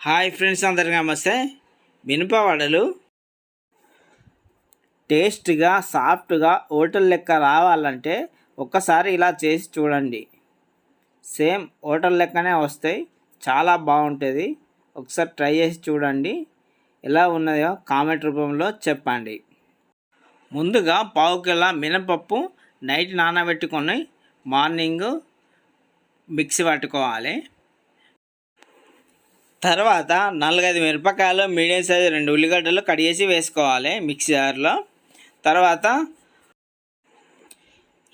Hi friends, అందరికీ నమస్తే. మినపవడలు టేస్ట్గా సాఫ్ట్గా హోటల్ లెక్క రావాలంటే ఒక్కసారి ఇలా చేసి చూడండి. సేమ్ హోటల్ లెక్కనే వస్తాయి. చాలా బాగుంటుంది. ఒకసారి ట్రై చేసి చూడండి. ఎలా ఉన్నదో కామెంట్ రూపంలో చెప్పండి. ముందుగా పావు కిలో మినపప్పు నైట్ నానబెట్టుకొని మార్నింగ్ మిక్సీ పట్టుకోవాలి. తర్వాత 4-5 మిరపకాయలు, మీడియం సైజు 2 ఉల్లిగడ్డలు కట్ చేసి వేసుకోవాలి మిక్సీ జార్లో. తర్వాత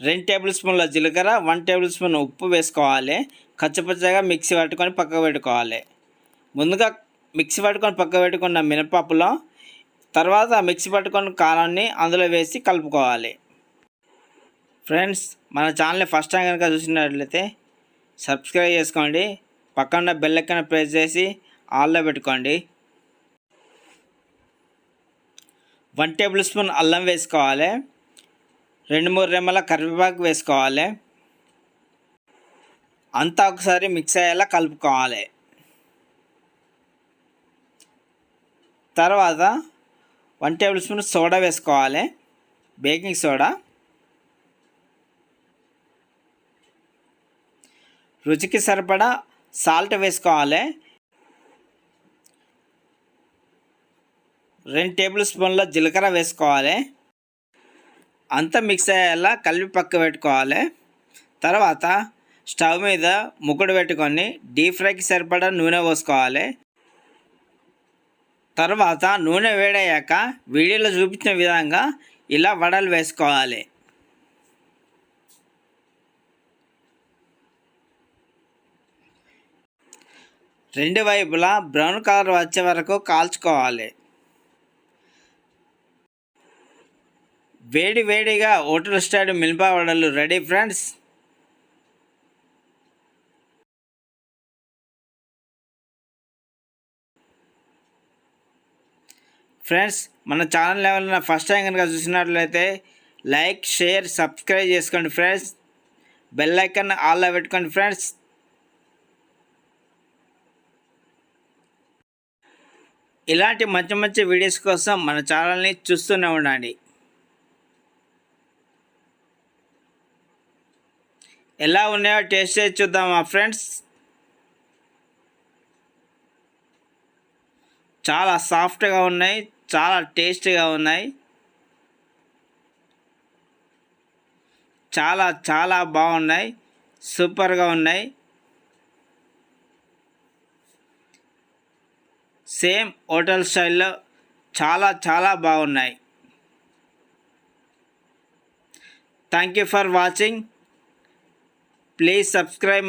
2 టేబుల్ స్పూన్ల జీలకర్ర, 1 టేబుల్ స్పూన్ ఉప్పు వేసుకోవాలి. కచ్చపచ్చగా మిక్సీ పట్టుకొని పక్కకు పెట్టుకోవాలి. ముందుగా మిక్సీ పట్టుకొని పక్కకు పెట్టుకున్న మినపప్పులో తర్వాత మిక్సీ పట్టుకొని కారాన్ని అందులో వేసి కలుపుకోవాలి. ఫ్రెండ్స్, మన ఛానల్ని ఫస్ట్ టైం కనుక చూసినట్లయితే సబ్స్క్రైబ్ చేసుకోండి. పక్కన బెల్ ఐకాన్ ప్రెస్ చేసి ఆల్లో పెట్టుకోండి. 1 టేబుల్ స్పూన్ అల్లం వేసుకోవాలి. 2-3 రెమ్మల కరివేపాకు వేసుకోవాలి. అంతా ఒకసారి మిక్స్ అయ్యేలా కలుపుకోవాలి. తర్వాత 1 టేబుల్ స్పూన్ సోడా వేసుకోవాలి, బేకింగ్ సోడా. రుచికి సరిపడా సాల్ట్ వేసుకోవాలి. 2 టేబుల్ స్పూన్ల జీలకర్ర వేసుకోవాలి. అంతా మిక్స్ అయ్యేలా కలిపి పక్క పెట్టుకోవాలి. తర్వాత స్టవ్ మీద ముకుడు పెట్టుకొని డీప్ ఫ్రైకి సరిపడా నూనె పోసుకోవాలి. తర్వాత నూనె వేడయ్యాక వీడియోలో చూపించిన విధంగా ఇలా వడలు వేసుకోవాలి. రెండు వైపులా బ్రౌన్ కలర్ వచ్చే వరకు కాల్చుకోవాలి. వేడి వేడిగా హోటల్ స్టైల్ మినపవడలు రెడీ ఫ్రెండ్స్. మన ఛానల్ లెవెల్లో ఫస్ట్ టైం కనుక చూసినట్లయితే లైక్, షేర్, సబ్స్క్రైబ్ చేసుకోండి ఫ్రెండ్స్. బెల్ ఐకాన్ ఆల్లో పెట్టుకోండి ఫ్రెండ్స్. ఇలాంటి మంచి మంచి వీడియోస్ కోసం మన ఛానల్ని చూస్తూనే ఉండండి. ఎలా ఉన్నాయో టేస్ట్ చేసి చూద్దామా ఫ్రెండ్స్. చాలా సాఫ్ట్గా ఉన్నాయి, చాలా టేస్టీగా ఉన్నాయి, చాలా చాలా బాగున్నాయి, సూపర్గా ఉన్నాయి. సేమ్ హోటల్ స్టైల్లో చాలా చాలా బాగున్నాయి. Thank you for watching. Please subscribe.